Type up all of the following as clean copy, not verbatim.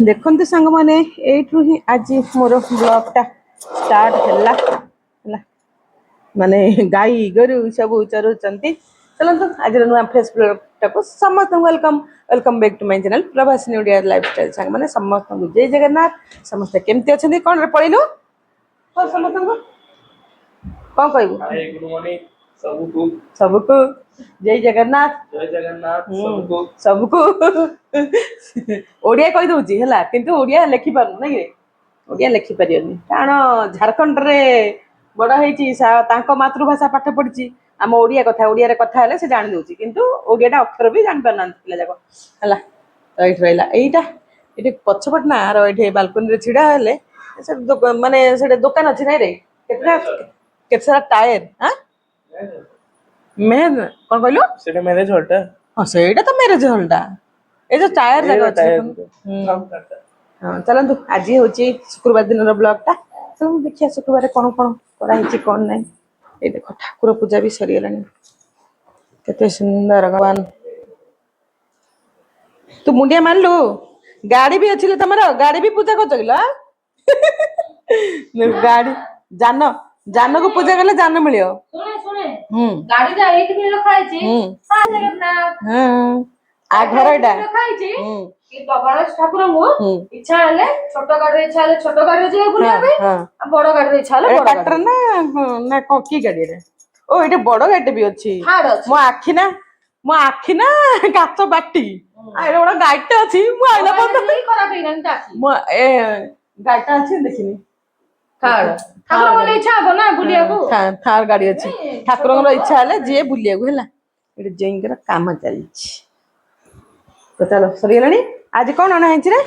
देखते सांग मैंने यू ही आज मोर ब्लॉगटा स्टार्ट है माने गाई गोरु सब चरुचंती चलते आज नुआ फ्रेश ब्लॉगटा समस्त welcome welcome back to my channel Prabhasini Odia lifestyle सांग मैंने समस्त जय जगन्नाथ समस्त केमती अच्छा कौन पढ़लु समस्त कौन कहबू सबको जय जगन्नाथ सबको ओडिया कही दउची हला किंतु ओडिया लिखि पारु नै रे ओडिया लिखि परियनी कारण झारखंड रे बड़ होईची तांको मातृभाषा पाठ पढ़ी आम ओडिया कथा ओडिया रे कथा हेले से जानि दउची किंतु ओडियाटा अक्षर भी जानि पारना पिला जाको हला तो एठ रहला एईटा एठी पछपट ना आरो एठी बालकनी रे छिडा हेले से माने सेडे दुकान अछि नै रे केते सारा टायर हां मेन कौन कहलु सेटा मैरिज हॉलटा हां सेटा तो मैरिज हॉलटा ए जो टायर जगह अछि हां चलंतु आज होची शुक्रवार दिन रो ब्लॉगटा चलो देखिया शुक्रवार कोन कोन करा हिची कोन नै ए देखो ठाकुर पूजा भी सरी गेलानी केते सुंदर भगवान तू मुंडिया मानलु गाड़ी भी अछि तमरो गाड़ी भी पूजा करत गेला गाड़ी जानो जानो को पूजा करले जानो मिलियो सुने गाड़ी दा एठी भी रखा है छी हां जगन्नाथ हां आ घर एडा रखा है छी कि गणेश ठाकुर मु इच्छा हले छोटो गाड़ी इच्छा हले छोटो गाड़ी जे बुलिया पे आ बड़ गाड़ी इच्छा हले बड़ ट्रैक्टर ना ना की गाड़ी रे ओ एटे बड़ गाड़ी भी अछि मो आखी ना काच बाटी आ एडा बड़ गाड़ी अछि मो आइला पत खराब हेगन ताकी मो ए गाड़ी अछि देखिनी थार ठाकुर बोले इच्छा हो ना बुलिया को थार गाड़ी अछि ठाकुर इच्छा हले जे बुलिया को हैला एटे जेंगर काम चलछि तो चलो सरी गेलानी आज कोन आना है रे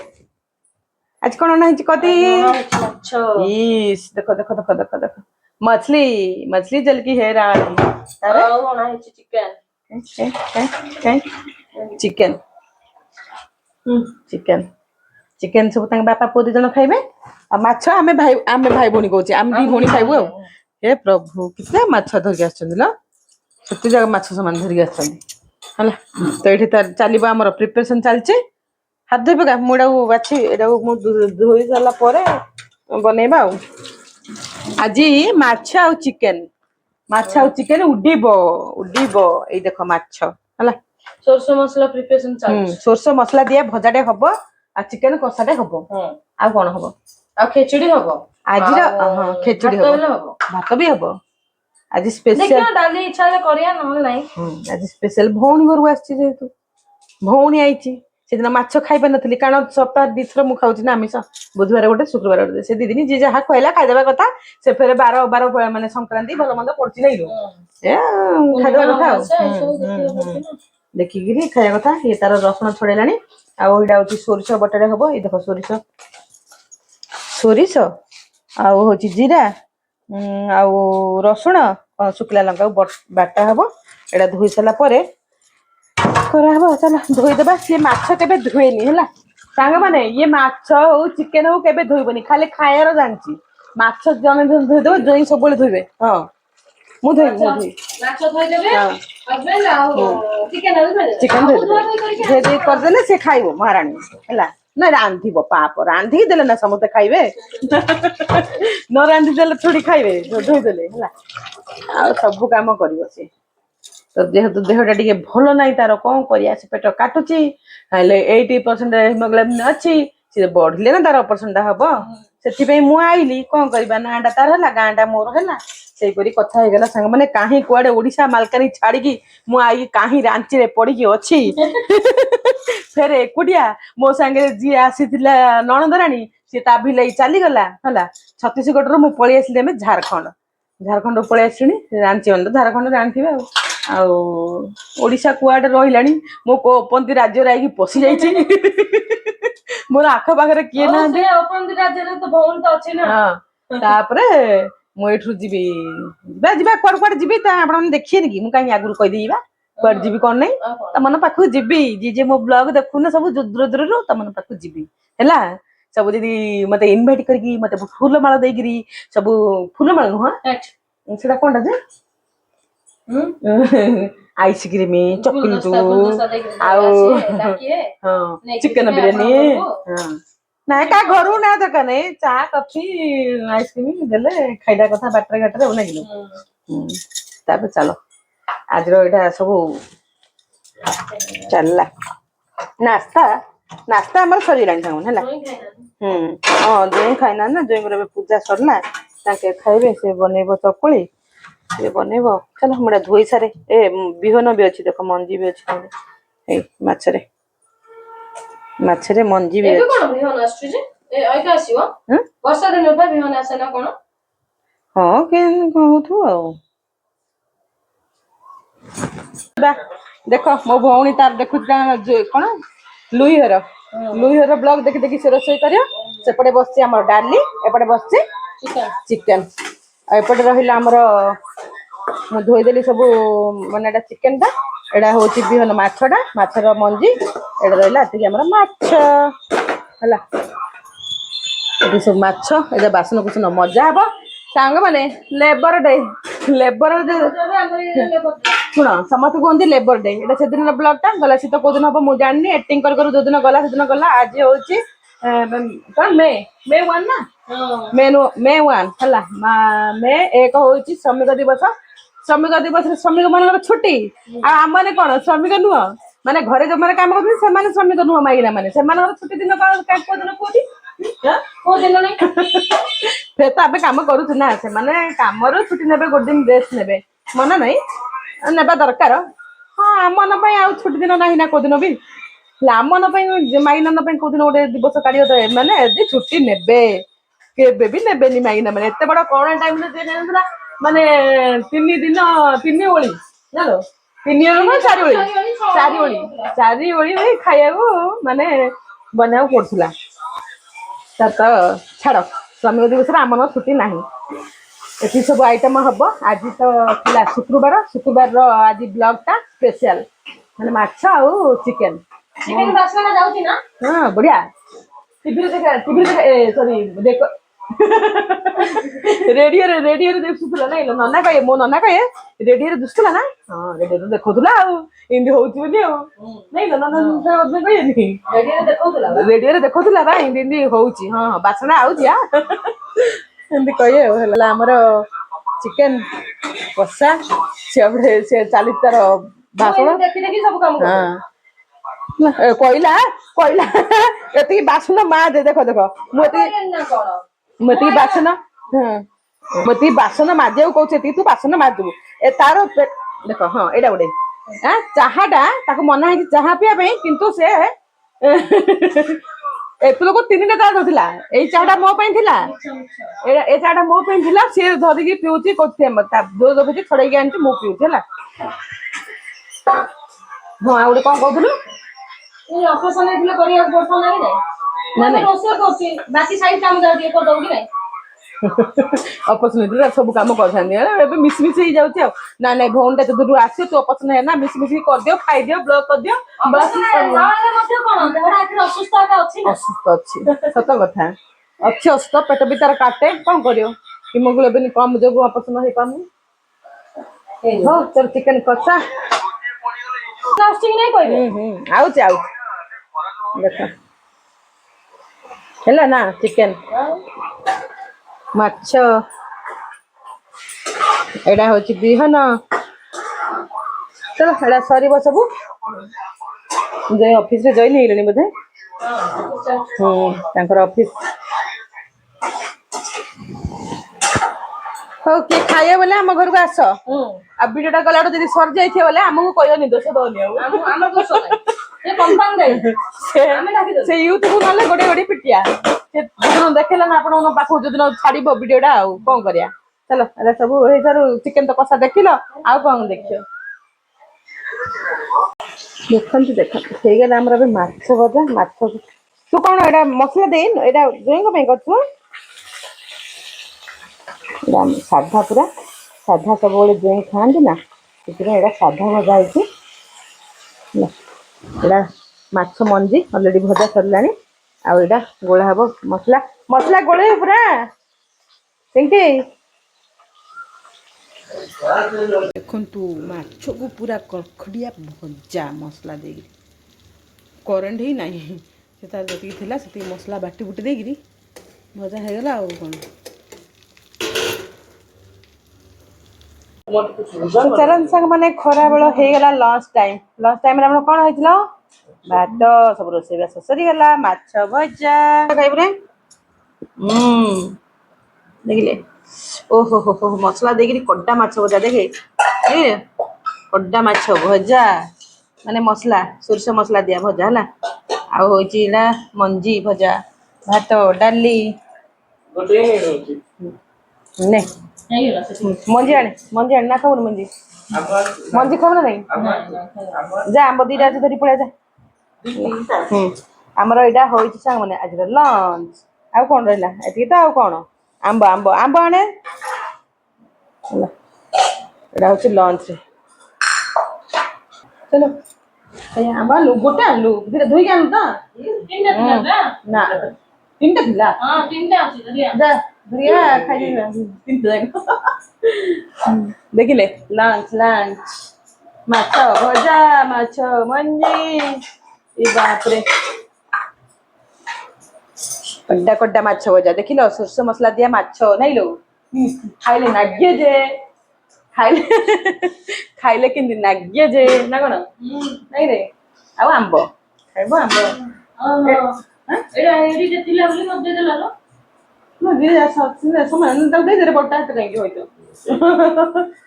आज कोन आना है कति अच्छा इस देखो देखो देखो देखो देखो मछली मछली जल की है रानी अरे आना है चिकन चिकन चिकन चिकन सब तंग बापा पो जन खाइबे आ माछ आमे भाई भोनी कहूचे आम दी भोनी खाइबो हे प्रभु कितना माछ धरि आछन ल सत्य जगह माछ समान धरि आछन हला तो एठी त चलीबा हमर प्रिपरेशन चलचे हाथ धोइ पका मुडा बाछि एडा मु धोइ साला परे बनेबा आज माछ आ चिकन उडीबो ए देखो माछ हला सरसो मसला प्रिपरेशन चल सरसो मसला दिया भजाटे हबो आ चिकन कसाटे हबो आ कोन हबो आ खिचड़ी हबो आज हां खिचड़ी हबो भात भी हबो आज स्पेशल देखियो डाली इच्छा ले करिया न नाही आज स्पेशल भौणी घर आछि जेतु भौणी आइछि सेदिन माछ खाइ पर नथली कारण सप्ताह दिथर मु खाउछि ना आमिष बुधवार गोटे शुक्रवार गोटे से दी दिन जे जहा खइला खाइ देबा कथा से फेरे 12 माने संक्रांति भलो मंद पड़छि नै रो ए खाइ देबा कथा देखि गिरी खाइ कथा ये तार रसुन छडेलानी आ ओइडा होछि सोरिष बटरे हबो ए देखो सोरिष आ होछि जीरा आ रसुन शुक्ला लंका बाटा हबो एडा धोइ सला परे करा हबो चला धोइ देबा से माछ केबे धोएनी हला सांग माने ये माछ हो चिकन हो केबे धोइबनी खाली खायर जानची माछ जने धोइ देबो जई सब बेले धोइबे हां मु धोइ माछ धोइ देबे हस्बैंड आ चिकन धोइ दे कर देले से खाइबो महारानी हला ना रांधिबो पाप रांधि देले ना समते खाइबे न रांधि देले थोड़ी खाइबे धोइ देले हला आ सब काम करिवो से तो जेहेतु देहटा टिके भल नाही तार कोन करिया से पेट काटुची हले 80% हिमोग्लोबिन अछि से बढ़ले ना तार ऑपरेशन हबो सेति पे मु आइली कोन करबा नाडा तार हला गांडा मोर हला सेई परी कथा हे गेला संग माने काहे कुआडे ओडिसा मालकानी छाडी की मु आई काहे रांची रे पड़ी की अछि फेर एकुडिया मो संगे जी आसीतिला नणदराणी से ता भिलै चली गला हला छत्तीसगढ़ रो मु पळी आसले में झारखंड पळी आसिनी रांची अंदर झारखंड जानथिबे आ ओडिसा कुआडे रहिलानी मो कोपंती राज्य राई पसी जाईची मोर आख पाखरे किए ना से ओपंती राज्य रे तो भौन तो अछि ना हां तापरे मु एठु जीबी जिबा कोड जीबी ता आपण देखिए कि मु काई आगुर कहि दीबा कोड जीबी कोन नै त मन पाखु जीबी जे मो ब्लॉग देखु ना सब दूर दूर रो त मन पाखु जीबी हैला सब जदी मते इनवाइट करकी मते फूल माला देगिरी सब फूल माला नु हां सेटा कोनटा जे आइसक्रीम चॉकलेट आउ हां चिकन बिरयानी हां ନାଇଁ କାହା ଘରକୁ ନା ଦରକାର ନାହିଁ ଚା କଫି ଆଇସ୍କ୍ରିମ ଦେଲେ ଖାଇବା କଥା ବାଟରେ ଘାଟରେ ନାଇଁ ତାପରେ ଚାଲ ଆଜିର ଏଇଟା ସବୁ ଚାଲିଲା ନାସ୍ତା ନାସ୍ତା ଆମର ସରିଗଲାଣି ସାଙ୍ଗ ହେଲା ହଁ ଜଇଁ ଖାଇନା ନା ଜଇଁଙ୍କର ଏବେ ପୂଜା ସରିଲା ତାଙ୍କେ ଖାଇବେ ସେ ବନେଇବ ଚକୁଳି ସେ ବନେଇବ ଚାଲ ମୁଁ ଧୋଇ ସାରେ ଏ ବିହନ ବି ଅଛି ଦେଖ ମଞ୍ଜି ବି ଅଛି ଏଇ ମାଛରେ ମଞ୍ଜି ବି ଅଛି କଣ ବିହନ ଆସୁଛି ଯେ ଏଇକା ଆସିବ ବର୍ଷା ଦିନ ବା ବିହନ ଆସେ ନା କଣ ହଁ କେମିତି କଣ ହଉଥିବ ଆଉ ଦେଖ ମୋ ଭଉଣୀ ତାର ଦେଖୁଛି କଣ ଲୁଇହର ବ୍ଲଗ ଦେଖି ଦେଖି ସେ ରୋଷେଇ କରିବ ସେପଟେ ବସିଛି ଆମର ଡାଲି ଏପଟେ ବସିଛି ଚିକେନ ଆଉ ଏପଟେ ରହିଲା ଆମର ମୁଁ ଧୋଇଦେଲି ସବୁ ମାନେ ଏଇଟା ଚିକେନ ଟା ଏଇଟା ହଉଛି ବିହନ ମାଛଟା ମାଛର ମଞ୍ଜି ଏଇଟା ରହିଲା ଏତିକି ଆମର ମାଛ ହେଲା ଏଠି ସବୁ ମାଛ ଏଇଟା ବାସନ କୁସନ ମଜା ହବ ସାଙ୍ଗମାନେ ଲେବର ଡେ ଶୁଣ ସମସ୍ତେ କୁହନ୍ତି ଲେବର ଡେ ଏଇଟା ସେଦିନ ବ୍ଲଗ ଟା ଗଲା ଶୀତ କୋଉ ଦିନ ହବ ମୁଁ ଜାଣିନି ଏଟିଂ କରୁ ଯୋଉଦିନ ଗଲା ସେଦିନ ଗଲା ଆଜି ହଉଛି କଣ ମେ 1 ନା ମେ 1 ହେଲା ମେ 1 ହଉଛି ଶ୍ରମିକ ଦିବସ ଶ୍ରମିକ ଦିବସରେ ଶ୍ରମିକ ମାନଙ୍କର ଛୁଟି ଆଉ ଆମମାନେ କଣ ଶ୍ରମିକ ନୁହଁ ମାନେ ଘରେ ଯୋଉମାନେ କାମ କରୁଛନ୍ତି ସେମାନେ ଶ୍ରମିକ ନୁହଁ ମାଇନା ମାନେ ସେମାନଙ୍କର ଛୁଟି ଦିନ କୋଉ ଦିନ କୋଉଠି କୋଉ ଦିନ ନାଇଁ ସେ ତ ଆମେ କାମ କରୁଛୁ ନା ସେମାନେ କାମରୁ ଛୁଟି ନେବେ ଗୋଟେ ଦିନ ରେଷ୍ଟ ନେବେ ମନା ନାହିଁ ନେବା ଦରକାର ହଁ ଆମମାନଙ୍କ ପାଇଁ ଆଉ ଛୁଟି ଦିନ ନାହିଁ ନା କୋଉଦିନ ବି ହେଲେ ଆମମାନଙ୍କ ପାଇଁ ମାଇନା ପାଇଁ କୋଉଦିନ ଗୋଟେ ଦିବସ କାଢିବ ମାନେ ଯଦି ଛୁଟି ନେବେ କେବେ ବି ନେବେନି ମାଇନା ମାନେ ଏତେ ବଡ କରୋନା ଟାଇମରେ ଦିଆଯାଇନଥିଲା ମାନେ 3 ଦିନ 3 ଓଳି ଜାଣିଲ 3 ଓଳି ନା 4 ଓଳି ଖାଇବାକୁ ମାନେ ବନେଇବାକୁ ପଡୁଥିଲା ତ ଛାଡ ଶ୍ରମିକ ଦିବସରେ ଆମର ଛୁଟି ନାହିଁ ଏଠି ସବୁ ଆଇଟମ ହବ ଆଜି ତ ଥିଲା ଶୁକ୍ରବାରର ଆଜି ବ୍ଲଗ ଟା ସ୍ପେଶାଲ ମାନେ ମାଛ ଆଉ ଚିକେନ ବାସ୍ନା ଯାଉଛି ନା ହଁ ବଢିଆ ଟିଭିରେ ସରି ଦେଖ ରେଡିଓରେ ଦେଖୁଥିଲା ନାଇଁ ନନା କହେ ମୋ ନନା କହେ ରେଡିଓରେ ଦୁଶୁଥିଲା ନା ହଁ ରେଡିଓରେ ଦେଖଉଥିଲା ଆଉ ଏମିତି ହଉଛି ବୋଲି ଆଉ ନାଇଁ କହିବେନି ରେଡିଓରେ ଦେଖଉଥିଲା ବା ଏମିତି ହଉଛି ହଁ ବାସ୍ନା ଆଉଛି ଏମିତି କହିବେ ଆଉ ହେଲା ଆମର ଚିକେନ କଷା ସେ ଚାଲିଛି ତାର ଭାଷଣ ଦେଖି ଦେଖି ସବୁ କାମ କହିଲା ଏତିକି ବାସନ ମା ଦେଖ ମୁଁ ଏତିକି ବାସନ ମୁଁ ଏତିକି ବାସନ ମାଜିବାକୁ କହୁଛି ଏତିକି ତୁ ବାସନ ମାଜିବୁ ତାର ଦେଖ ହଁ ଏଇଟା ଗୋଟେ ଚାହା ଟା ତାକୁ ମନା ହେଇଛି ଚାହା ପିଇବା ପାଇଁ କିନ୍ତୁ ସେ ଏତେବେଳକୁ 3ଟା ଚା ଦଉଥିଲା ଏଇ ଚାହା ଟା ମୋ ପାଇଁ ଥିଲା ଏଇ ଚାହା ଟା ମୋ ପାଇଁ ଥିଲା ସିଏ ଧରିକି ପିଉଛି ଯୋଉ ଛଡେଇକି ଆଣିଛି ମୁଁ ପିଉଛି ହେଲା ହଁ ଆଉ ଗୋଟେ କଣ କହୁଥିଲୁ ଅପରେସନ ହେଇଥିଲେ କରିବାକୁ ପଡୁଥିଲା କି ନାଇଁ ରୋଷେଇ କରୁଛି ବାକି ସାଇଡ କାମ ଯାଉ ଟିକେ କରିଦବୁ କି ନାଇଁ ଅପସନ ସବୁ କାମ କରିଥାନ୍ତି ଏବେ ମିଶି ହେଇଯାଉଛି ଆଉ ନାଇଁ ଭଉଣୀ ଟା ଯଦି ଆସିବ ତୁ ଅପସନ ହେ ନା ମିଶି କରିଦିଅ ଖାଇଦିଅ ବ୍ଲଗ କରିଦିଅ ଅସୁସ୍ଥ ଅଛି ସତ କଥା ଅଛି ଅସୁସ୍ଥ ପେଟ ବି ତାର କାଟେ କଣ କରିବ ହିମୋଗ୍ଲୋବିନ କମ ଯୋଗୁ ଅପସନ ହେଇପାରୁନି ହଉ ତୋର ଚିକେନ କଷା ଆଉଛି ଦେଖ ହେଲା ନା ଚିକେନ ମାଛ ଏଇଟା ହଉଛି ବିହନ ଚଲ ଏଇଟା ସରିବ ସବୁ ଅଫିସରେ ଜଏନ ହେଇଗଲେଣି ବୋଧେ ତାଙ୍କର ଅଫିସ ହଉ କିଏ ଖାଇବ ବୋଲେ ଆମ ଘରକୁ ଆସ ଆଉ ଭିଡିଓଟା ଗଲା ଯଦି ସରିଯାଇଥିବ ବୋଲେ ଆମକୁ କହିବନି ଦୋଷ ଦଉନି ଆଉ ସେ ୟୁଟ୍ୟୁବ ନହେଲେ ଗୋଟେ ପିଟିଆ ସେ ଦେଖେଇଲା ନା ଆପଣଙ୍କ ପାଖକୁ ଯୋଉଦିନ ଛାଡିବ ଭିଡିଓ ଟା ଆଉ କଣ କରିବା ଚାଲ ଏଟା ସବୁ ହେଇସାରୁ ଚିକେନ ତ କଷା ଦେଖିଲ ଆଉ କଣ ଦେଖିବ ଦେଖନ୍ତୁ ହେଇଗଲା ଆମର ଏବେ ମାଛ ଭଜା ମାଛ ତୁ କଣ ଏଇଟା ମସଲା ଦେଇନୁ ଏଇଟା ଜୋଇଁଙ୍କ ପାଇଁ କରୁଛୁ ସାଧା ପୁରା ସାଧା ସବୁବେଳେ ଜୋଇଁ ଖାଆନ୍ତି ନା ସେଥିପାଇଁ ଏଇଟା ସାଧା ଭଜା ହେଇଛି ଏଇଟା ମାଛ ମଞ୍ଜି ଅଲରେଡି ଭଜା ସରିଲାଣି ଆଉ ଏଇଟା ଗୋଳା ହବ ମସଲା ଗୋଳେଇବ ପୁରା ସେମିତି ଦେଖନ୍ତୁ ମାଛକୁ ପୁରା କଡ଼କଡିଆ ଭଜା ମସଲା ଦେଇକି କରେଣ୍ଟ ହିଁ ନାହିଁ से तार जति थिला से मसला बाटी बुटी देगिरी भजा हो गला आ कोन चलन संग माने खरा बेला हो गला लंच टाइम रे हम कोन होइतला भात सब रोसे बास सरी गला माछ भजा खाइबरे देखिले ओहो हो हो मसला देगिरी कड्डा माछ भजा देखे ए कड्डा माछ भजा माने मसला सोरस मसला दिया भजा हला आ होची ना मंजी भजा भात डाली ने मंजी आने ना खाऊ मंजी खाऊ ना नहीं जा आंब दीटा धरी पड़ा जा आमर एटा होइछि सांग माने आज लंच आ कोन रहला एति त आ कोन आंब आंब आंब आने एटा होछि लंच रे चलो आंब आलू गोटे आलू धीरे धोई के आलू त ना तीनटा थिला हां तीनटा अछि धरिया जा धरिया खाइ तीनटा देखिले लंच माछ भजा माछ मंजी ए बाप रे कड्डा माछ भजा देखिलो सोरस मसला दिया माछ नहीं लो खाइले नाग्ये जे खाइले केंदी नाग्ये जे ना कोन नहीं रे आ आंब खाइबो आंब एरा एडी जे तिला बोली मत दे देला लो न दे जा समान दे दे रे बट्टा हाथ नहीं होइतो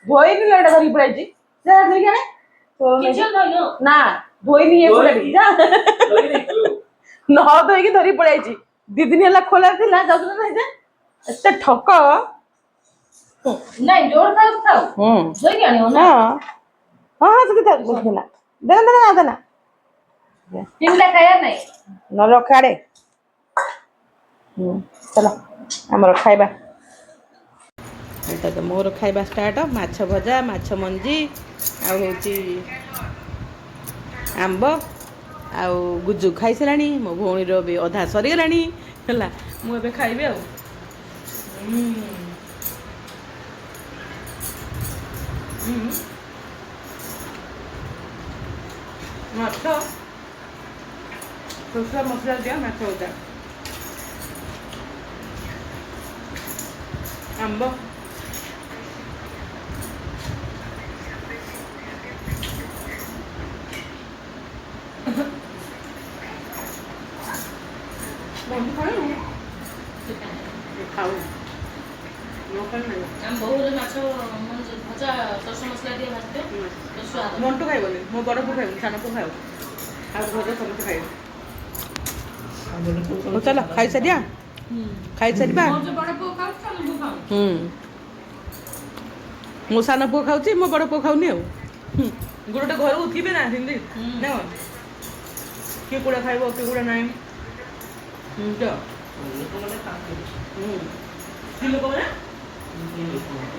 धोई नि लडा धरी पड़ाई जा धरी के किचन धइनो ना धोई नि ये पड़ाई जा धोई नि न धोई के धरी पड़ाई दी दिन हला खोला थिला जाउ नहीं जा एते ठक नहीं जोर खाओ धोई के आनियो ना हां से के बुझना देना तिनला खाया नहीं न रखाड़े चलो आमर खाइबा एटा तो मोर खाइबा स्टार्ट माछ भजा माछ मंजी आ होची आंब आ गुजु खाई सलानी मो भौणी रो भी अधा सरी गलानी हला मु एबे खाइबे आ माछ सोसा मसला दिया माछ भजा आंब खाऊ बहु माछ भजा सरस मसला दिए भाजते स्वाद मंटू खाइबनी मो बड़ पु खाइबनी सानो पु खाइब आ भजा समस्त खाइब चलो खाई सारिया खाई सारिबा मो बड़ पु खाउ सानो पु खाउ मो सानो पु खाउची मो बड़ पु खाउनी आ गोटे घर उठिबे ना हिंदी ना के कुड़ा खाइबो के कुड़ा नाही तो लोक मैंने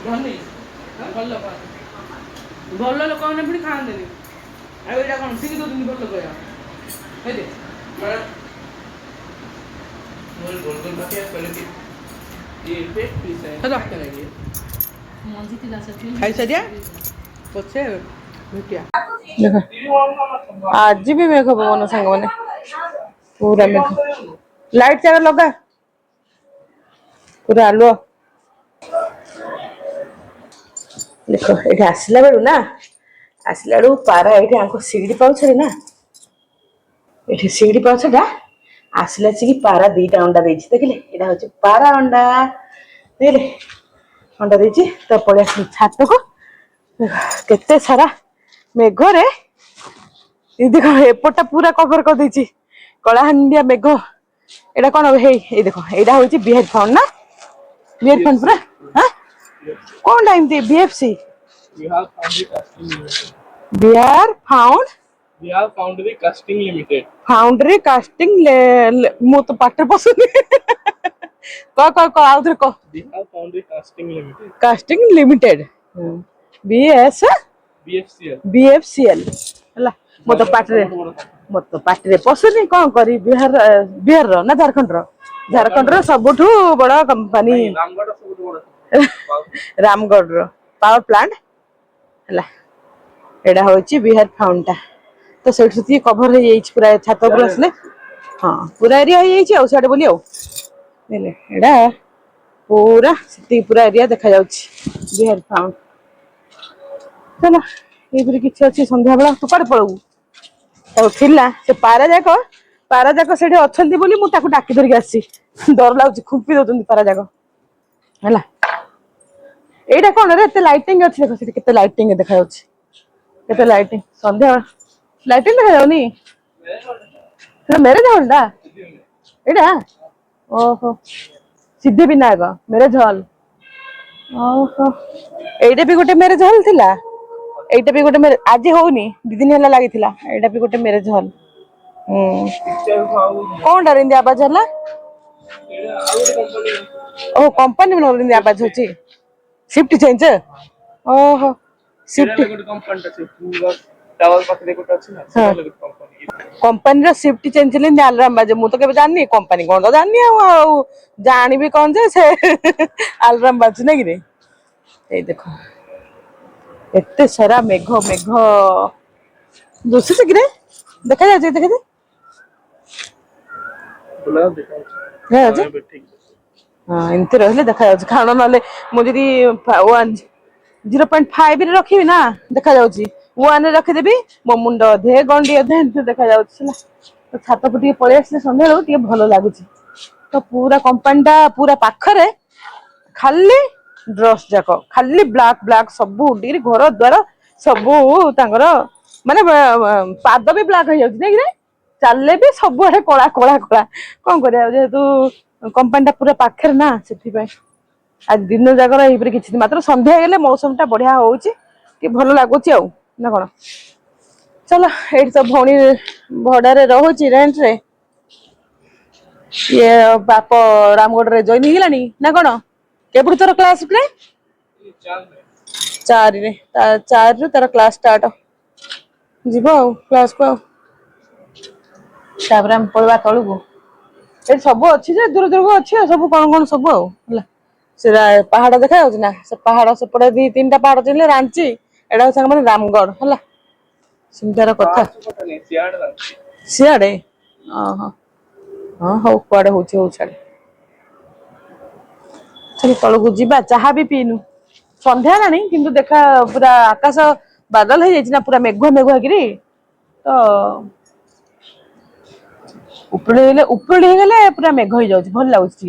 धनी भल लोक मैंने पुणी खाते आईटा कौन फिक दौरान भल लोक खाई सारिया पचे भेटिया आज भी मेघ पवन सांग मैंने पूरा मेघ लाइट चार लगा पूरा आलुआ देखो ये आसला बेलू ना आसला बेलू पारा ये आंको सीढ़ी पाउछ रे ना ये सीढ़ी पाउछटा आसला कि पारा दीटा अंडा देछि देखले एटा होछि पारा अंडा देखले अंडा देछि तो पड़े छात को केते सारा मेघ रे ये देखो एपटा पूरा कवर कर देछि कलाहांडिया मेघ एटा कोन हे ए देखो एटा होछि बिहार फाउंड ना बिहार फाउंड पूरा हां कौन टाइम दे बीएफसी बिहार फाउंड्री कास्टिंग मो तो पाटर पसंद क आउथर क Bihar foundry casting limited BS BFCL हला मो तो पाटरे पसंद कौन करी बिहार रो ना झारखंड रो सबुठू बड़ा कंपनी रामगढ़ रो पावर प्लांट हला एडा होची बिहार फाउंडा तो सेठ सुती कवर हे पूरा छात ऊपर आसले हाँ पूरा एरिया हो जाइए बोली एड़ा पूरा से पूरा एरिया देखा बिहार फाउंड चलो ये किसी अच्छी संध्या बेला तू कड़े पड़ू से पारा जाक से अच्छा बोली मुझे डाकी धरिक आसी डर लगुच खुंपी दौरान पारा जाक है এইটা কোন রে এতে লাইটিং আছে দেখো সেটা কেতে লাইটিং দেখা যাচ্ছে কেতে লাইটিং সন্ধ্যা লাইটিং দেখা যাওনি সেটা ম্যারেজ হলটা এইটা ওহো সিদ্ধি বিନାୟକ ମ୍ୟାରେଜ ହଲ୍ ଓହୋ ଏଇଟା ବି ଗୋଟେ ମ୍ୟାରେଜ ହଲ୍ ଥିଲା ଏଇଟା ବି ଗୋଟେ ଆଜି ହଉନି 2 ଦିନ ହେଲା ଲାଗିଥିଲା ଏଇଟା ବି ଗୋଟେ ମ୍ୟାରେଜ ହଲ୍ କଣଟା ଏମିତି ଆବାଜ ହେଲା ଓ କମ୍ପାନୀ ଏମିତି ଆବାଜ ହଉଛି शिफ्ट चेंज ओहो शिफ्ट कंपनी रो शिफ्ट चेंज ले अलार्म बाजे मु तो केबे जाननी कंपनी कोन तो जाननी आ जानी भी कोन जे से अलार्म बाजे नै रे ए देखो एते सारा मेघ दुसि से गिरे देखा जाय देखे दे बुला देखा जाय हाँ इनते रहले देखा जाଉଛି କାରଣ ନହେଲେ ମୁଁ ଯଦି 0.5 ରେ ରଖିବି ନା ଦେଖା ଯାଉଛି 1 ରେ ରଖିଦେବି ମୋ ମୁଣ୍ଡ ଅଧେ ଗଣ୍ଡି ଅଧେ ଏମିତି ଦେଖା ଯାଉଛି ହେଲା ତ ଛାତକୁ ଟିକେ ପଳେଇ ଆସିଲେ ସନ୍ଧ୍ୟାବେଳକୁ ଟିକେ ଭଲ ଲାଗୁଛି ତ ପୁରା କମ୍ପାନୀଟା ପୁରା ପାଖରେ ଖାଲି ଡ୍ରସ୍ ଯାକ ଖାଲି ବ୍ଲାକ୍ ସବୁ ଟିକେ ଘର ଦ୍ୱାର ସବୁ ତାଙ୍କର ମାନେ ପାଦ ବି ବ୍ଲାକ୍ ହେଇଯାଉଛି ନାଇଁ କି ଚାଲିଲେ ବି ସବୁଆଡେ କଳା କଣ କରିବା ଯେହେତୁ कंपनी पूरा पाखर ना से आज दिन जागर ये किसी मात्र संध्या गले मौसम टा बढ़िया हो भल लगुच ना कौन चलो ये तो भौणी भड़े रोचे रेन्ट रे ये बाप रामगढ़ रे जॉइन होगलानी ना कौन केबड़ तोर क्लास पे 4 रे तार क्लास स्टार्ट जीव क्लास को पड़वा तलू को ये सब अच्छी जे दूर दूर को अच्छी सब कौन सब से पहाड़ देखा ना से पहाड़ सेपटे 2-3टा पहाड़ चलिए रांची एटा मैंने रामगढ़ है सिमटार कथा सियाड़े हाँ हौ कड़े हूँ छाड़े चल तलू जा चाह भी पीनु संध्या ना कि देखा पूरा आकाश बादल हो जाए पूरा मेघुआ कि तो उपड़ी गले पूरा मेघ हो जाए भल लगुच